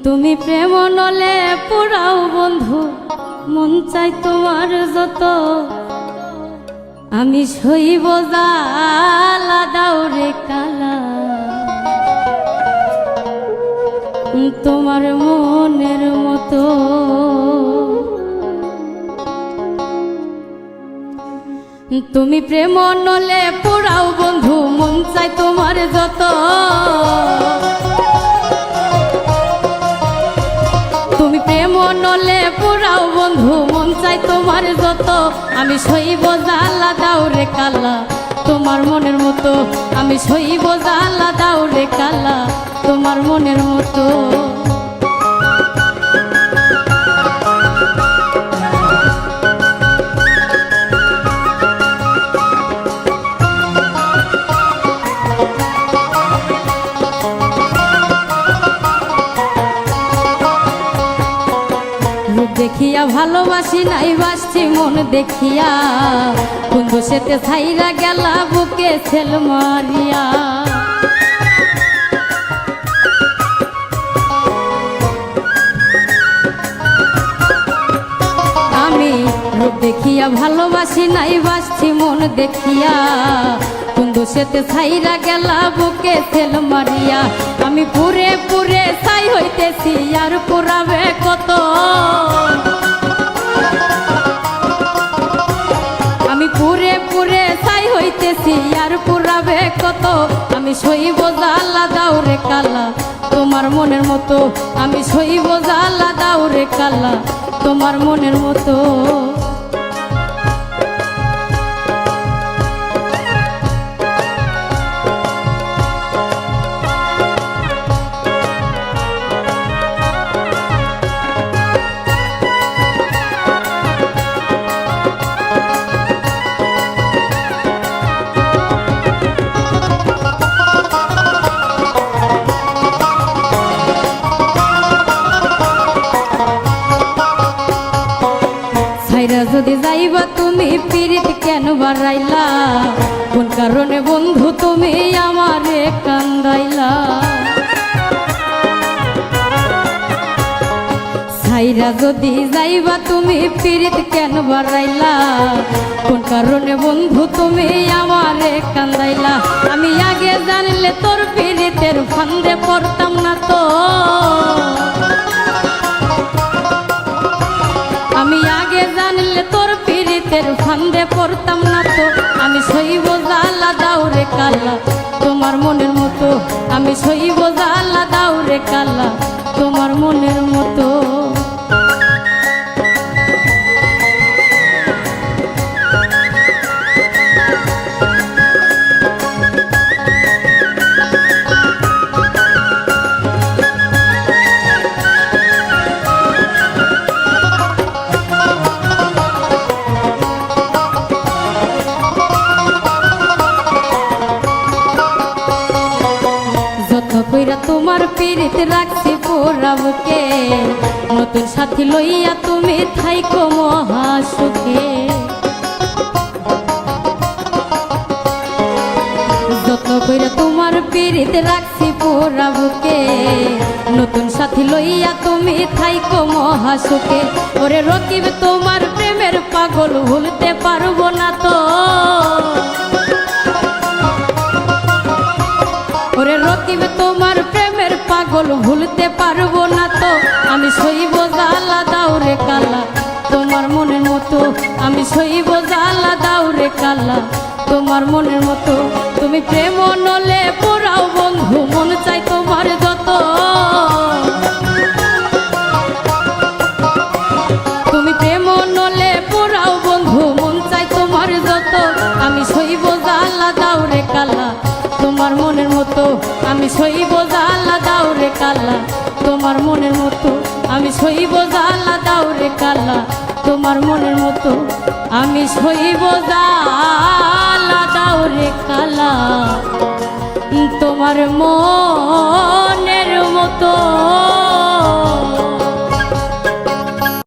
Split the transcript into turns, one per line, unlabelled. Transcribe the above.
তুমি প্রেম নলে পুরাও বন্ধু, মন চাই তোমার যত, আমি সইব জ্বালা দাও রে কালা, তোমার মনের মতো। তুমি প্রেম নলে পুরাও বন্ধু, মন চাই তোমার যত, তুমি প্রেম নলে পুরাও বন্ধু, মন চাই তোমার যত, আমি সইব জ্বালা দাও রে কালা, তোমার মনের মতো, আমি সইব জ্বালা দাও রে কালা, তোমার মনের মতো। দেখিয়া ভালোবাসি নাই বাসছি মন দেখিয়া, কোন দোষেতে ছাইরা গেলা বুকে ছেল মারিয়া। আমি রূপ দেখিয়া ভালোবাসি নাই বাসছি মন দেখিয়া, কোন দোষেতে ছাইরা গেলা বুকে ছেল মারিয়া। আমি পুরে পুরে ছাই হইতেছি আর পুরাবে কত, আমি পুরে পুরে ছাই হইতেছি আর পুরাবে কত, আমি সইব জ্বালা দাও রে কালা, তোমার মনের মতো, আমি সইব জ্বালা দাও রে কালা, তোমার মনের মতো। যদি যাইবা তুমি পীড়িত কেন বাড়াইলা, কোন কারণে বন্ধু তুমি আমারে কান্দাইলা। ছাইরা যদি যাইবা তুমি পীড়িত কেন বাড়াইলা, কোন কারণে বন্ধু তুমি আমারে কান্দাইলা। আমি আগে জানলে তোর পীড়িতের ফান্দে পড়তাম না তো, আমি আগে জানলে তোর পীড়িতের ফান্দে পড়তাম না তো, আমি সইব জ্বালা দাও রে কালা, তোমার মনের মতো, আমি সইব জ্বালা দাও রে কালা, তোমার মনের মতো। কইরা তোমার পীড়িত রাখছি পোড়া বুকে, নতুন সাথী লইয়া তুমি থাইকো মহা সুখে। যত্ন কইরা তোমার পীড়িত রাখছি পোড়া বুকে, নতুন সাথী লইয়া তুমি থাইকো মহা সুখে। ওরে রকিব তোমার প্রেমের পাগল ভুলতে পারবো না তো, ওরে রকিব তোমার প্রেমের পাগল ভুলতে পারবো না তো, আমি সইব জ্বালা দাও রে কালা, তোমার মনের মতো, আমি সইব জ্বালা দাও রে কালা, তোমার মনের মতো। তুমি প্রেম নলে পোড়াও বন্ধু, মন চাই তোমার যত, তুমি প্রেম নলে পোড়াও বন্ধু, মন চাই তোমার যত, আমি সইব জ্বালা দাও রে কালা, তোমার মনের মতো, আমি সইব জ্বালা দাও রে কালা, তোমার মনের মতো, আমি সইব জ্বালা দাও রে কালা, তোমার মনের মতো, আমি সইব জ্বালা দাও রে কালা, তোমার মনের মতো।